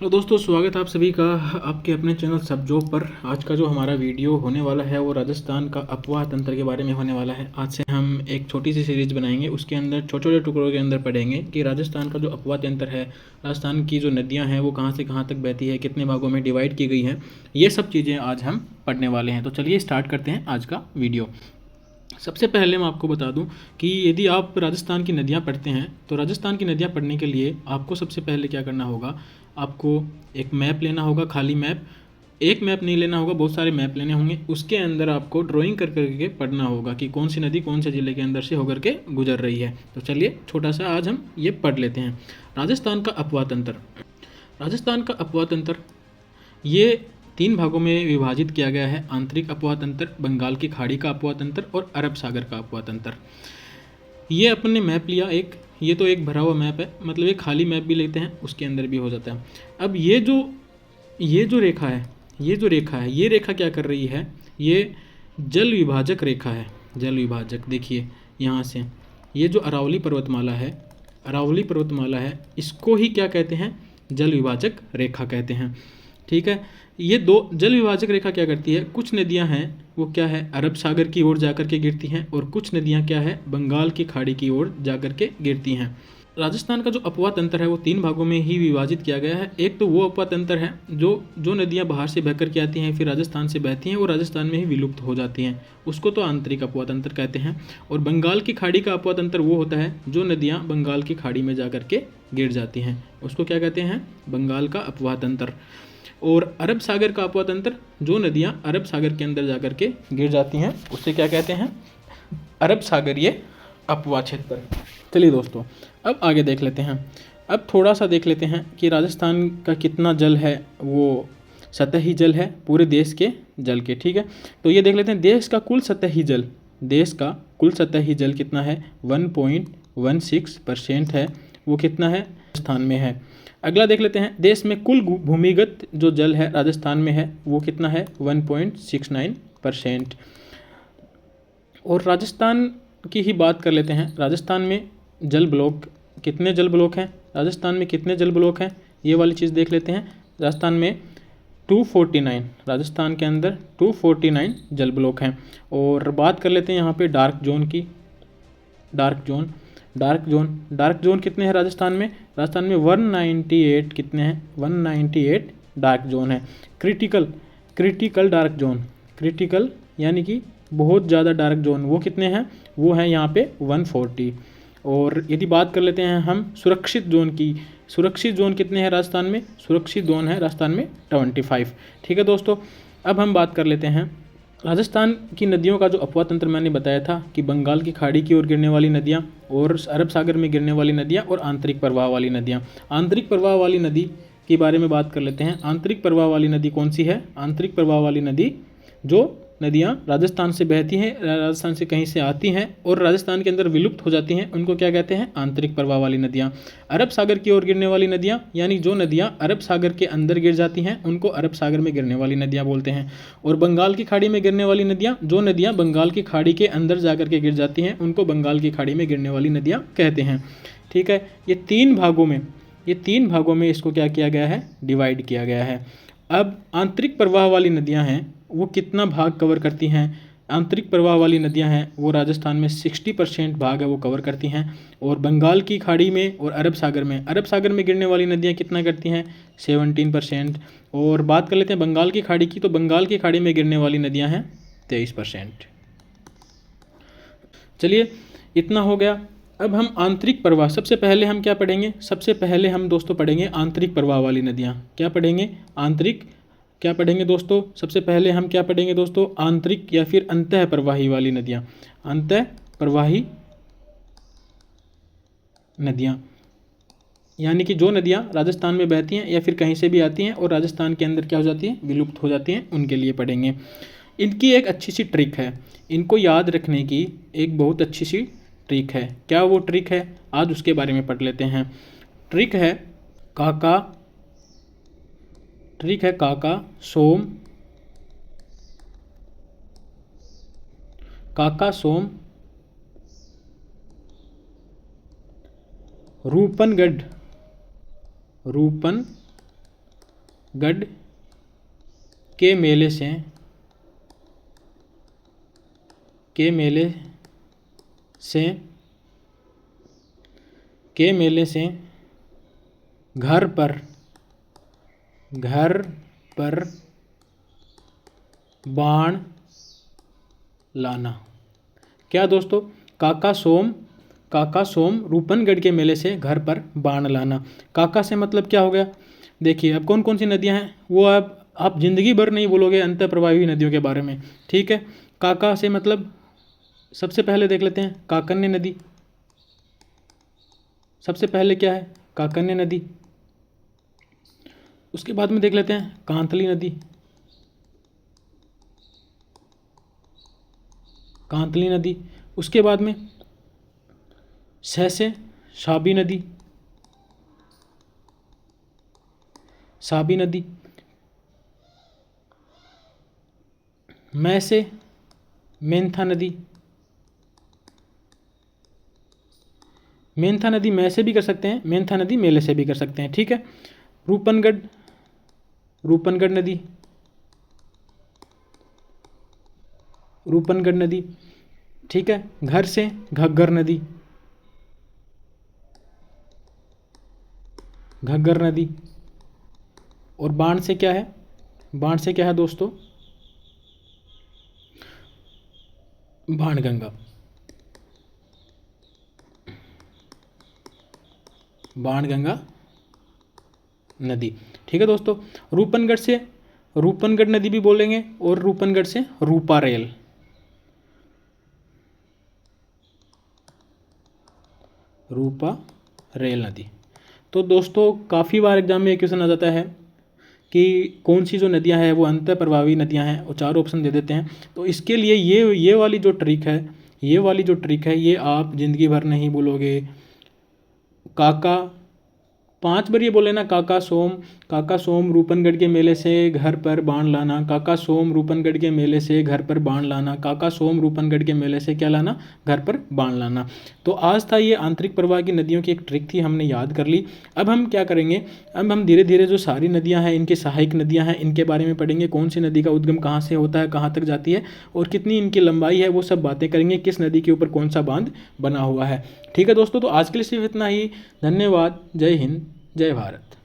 Hello दोस्तों, स्वागत है आप सभी का आपके अपने चैनल सब जॉब पर। आज का जो हमारा वीडियो होने वाला है वो राजस्थान का अफवाह तंत्र के बारे में होने वाला है। आज से हम एक छोटी सी सीरीज़ बनाएंगे, उसके अंदर छोटे छोटे टुकड़ों के अंदर पढ़ेंगे कि राजस्थान का जो अफवाह तंत्र है, राजस्थान की जो नदियाँ हैं वो कहाँ से कहाँ तक बहती है, कितने भागों में डिवाइड की गई हैं, ये सब चीज़ें आज हम पढ़ने वाले हैं। तो चलिए स्टार्ट करते हैं आज का वीडियो। सबसे पहले मैं आपको बता दूं कि यदि आप राजस्थान की नदियां पढ़ते हैं तो राजस्थान की नदियां पढ़ने के लिए आपको सबसे पहले क्या करना होगा, आपको एक मैप लेना होगा, खाली मैप। एक मैप नहीं लेना होगा, बहुत सारे मैप लेने होंगे। उसके अंदर आपको ड्राइंग कर करके पढ़ना होगा कि कौन सी नदी कौन से ज़िले के अंदर से होकर के गुजर रही है। तो चलिए छोटा सा आज हम ये पढ़ लेते हैं। राजस्थान का अपवाह तंत्र। राजस्थान का अपवाह तंत्र ये 3 भागों में विभाजित किया गया है। आंतरिक अपवाह तंत्र, बंगाल की खाड़ी का अपवाह तंत्र और अरब सागर का अपवाह तंत्र। ये अपन ने मैप लिया एक, ये तो एक भरा हुआ मैप है, मतलब एक खाली मैप भी लेते हैं उसके अंदर भी हो जाता है। अब ये जो रेखा है, ये रेखा क्या कर रही है, ये जल विभाजक रेखा है। जल विभाजक देखिए यहाँ से, ये जो अरावली पर्वतमाला है, इसको ही क्या कहते हैं, जल विभाजक रेखा कहते हैं। ठीक है, ये दो जल विभाजक रेखा क्या करती है, कुछ नदियां हैं वो क्या है, अरब सागर की ओर जाकर के गिरती हैं और कुछ नदियां क्या है, बंगाल की खाड़ी की ओर जाकर के गिरती हैं। राजस्थान का जो अपवाह तंत्र है वो 3 भागों में ही विभाजित किया गया है। एक तो वो अपवाह तंत्र है जो नदियां बाहर से बहकर के आती हैं, फिर राजस्थान से बहती हैं और राजस्थान में ही विलुप्त हो जाती हैं, उसको तो आंतरिक अपवाह तंत्र कहते हैं। और बंगाल की खाड़ी का अपवाह तंत्र वो होता है जो नदियाँ बंगाल की खाड़ी में जाकर के गिर जाती हैं, उसको क्या कहते हैं, बंगाल का अपवाह तंत्र। और अरब सागर का अपवाह तंत्र, जो नदियाँ अरब सागर के अंदर जाकर के गिर जाती हैं, उससे क्या कहते हैं, अरब सागरीय अपवाह क्षेत्र। चलिए दोस्तों, अब आगे देख लेते हैं। अब थोड़ा सा देख लेते हैं कि राजस्थान का कितना जल है, वो सतही जल है पूरे देश के जल के। ठीक है, तो ये देख लेते हैं, देश का कुल सतही जल कितना है, 1.16% है। वो कितना है, राजस्थान में है। अगला देख लेते हैं, देश में कुल भूमिगत जो जल है राजस्थान में है, वो कितना है, 1.69%। और राजस्थान की ही बात कर लेते हैं। राजस्थान में कितने जल ब्लॉक हैं, राजस्थान में कितने जल ब्लॉक हैं, ये वाली चीज़ देख लेते हैं। राजस्थान में 249, राजस्थान के अंदर 249 जल ब्लॉक हैं। और बात कर लेते हैं यहाँ पे डार्क जोन की। डार्क जोन कितने हैं राजस्थान में, 198 कितने हैं, 198 डार्क जोन है। क्रिटिकल डार्क जोन, क्रिटिकल यानी कि बहुत ज़्यादा डार्क जोन, वो कितने हैं, वो हैं यहाँ पे 140। और यदि बात कर लेते हैं हम सुरक्षित जोन की, सुरक्षित जोन कितने हैं राजस्थान में, सुरक्षित जोन है राजस्थान में 25। ठीक है दोस्तों, अब हम बात कर लेते हैं राजस्थान की नदियों का जो अपवाह तंत्र मैंने बताया था कि बंगाल की खाड़ी की ओर गिरने वाली नदियाँ और अरब सागर में गिरने वाली नदियाँ और आंतरिक प्रवाह वाली नदियाँ। आंतरिक प्रवाह वाली नदी के बारे में बात कर लेते हैं। आंतरिक प्रवाह वाली नदी कौन सी है, आंतरिक प्रवाह वाली नदी जो नदियाँ राजस्थान से बहती हैं, राजस्थान से कहीं से आती हैं और राजस्थान के अंदर विलुप्त हो जाती हैं, उनको क्या कहते हैं, आंतरिक प्रवाह वाली नदियाँ। अरब सागर की ओर गिरने वाली नदियाँ, यानी जो नदियाँ अरब सागर के अंदर गिर जाती हैं, उनको अरब सागर में गिरने वाली नदियाँ बोलते हैं। और बंगाल की खाड़ी में गिरने वाली नदियाँ, जो नदियाँ बंगाल की खाड़ी के अंदर जाकर के गिर जाती हैं, उनको बंगाल की खाड़ी में गिरने वाली नदियाँ कहते हैं। ठीक है, ये तीन भागों में इसको क्या किया गया है, डिवाइड किया गया है। अब आंतरिक प्रवाह वाली नदियाँ हैं वो कितना भाग कवर करती हैं, आंतरिक प्रवाह वाली नदियां हैं वो राजस्थान में 60% भाग है वो कवर करती हैं। और बंगाल की खाड़ी में और अरब सागर में गिरने वाली नदियां कितना करती हैं, 17%। और बात कर लेते हैं बंगाल की खाड़ी की, तो बंगाल की खाड़ी में गिरने वाली नदियां हैं 23%। चलिए इतना हो गया। अब हम आंतरिक प्रवाह, सबसे पहले हम क्या पढ़ेंगे, सबसे पहले हम दोस्तों पढ़ेंगे आंतरिक प्रवाह वाली नदियाँ। क्या पढ़ेंगे दोस्तों, सबसे पहले हम क्या पढ़ेंगे दोस्तों, आंतरिक या फिर अंतः प्रवाही वाली नदियाँ। अंतः प्रवाही नदियाँ यानी कि जो नदियाँ राजस्थान में बहती हैं या फिर कहीं से भी आती हैं और राजस्थान के अंदर क्या हो जाती हैं, विलुप्त हो जाती हैं, उनके लिए पढ़ेंगे। इनकी एक अच्छी सी ट्रिक है, इनको याद रखने की एक बहुत अच्छी सी ट्रिक है। क्या वो ट्रिक है, आज उसके बारे में पढ़ लेते हैं। ट्रिक है काका सोम रूपनगढ़ गढ़ के मेले से घर पर बाण लाना। क्या दोस्तों? काका सोम रूपनगढ़ के मेले से घर पर बाण लाना। काका से मतलब क्या हो गया? देखिए अब कौन कौन सी नदियां हैं वो आप जिंदगी भर नहीं बोलोगे अंतर प्रवाही नदियों के बारे में, ठीक है। काका से मतलब सबसे पहले देख लेते हैं काकन्य नदी। सबसे पहले क्या है? काकन्य नदी। उसके बाद में देख लेते हैं कांतली नदी। उसके बाद में से साबी नदी। मैं से मेंथा नदी। मेंथा नदी मैं से भी कर सकते हैं, मेंथा नदी मेले से भी कर सकते हैं, ठीक है। रूपनगढ़ नदी, ठीक है। घर से घग्गर नदी। और बाण से क्या है? बाण से क्या है दोस्तों? बाणगंगा नदी, ठीक है दोस्तों। रूपनगढ़ नदी भी बोलेंगे और रूपनगढ़ से रूपा रेल नदी। तो दोस्तों काफ़ी बार एग्जाम में ये क्वेश्चन आ जाता है कि कौन सी जो नदियां हैं वो अंतर प्रवाही नदियां हैं, और 4 ऑप्शन दे देते हैं। तो इसके लिए ये वाली जो ट्रिक है ये आप जिंदगी भर नहीं बोलोगे। काका 5 बार ये बोले ना, काका सोम रूपनगढ़ के मेले से घर पर बाण लाना। काका सोम रूपनगढ़ के मेले से घर पर बाण लाना। काका सोम रूपनगढ़ के मेले से क्या लाना? घर पर बाण लाना। तो आज था ये आंतरिक प्रवाह की नदियों की एक ट्रिक थी, हमने याद कर ली। अब हम क्या करेंगे? अब हम धीरे धीरे जो सारी नदियां हैं, इनकी सहायक नदियां हैं, इनके बारे में पढ़ेंगे। कौन सी नदी का उद्गम कहाँ से होता है, कहाँ तक जाती है और कितनी इनकी लंबाई है, वो सब बातें करेंगे। किस नदी के ऊपर कौन सा बांध बना हुआ है, ठीक है दोस्तों। तो आज के लिए सिर्फ इतना ही। धन्यवाद। जय हिंद, जय भारत।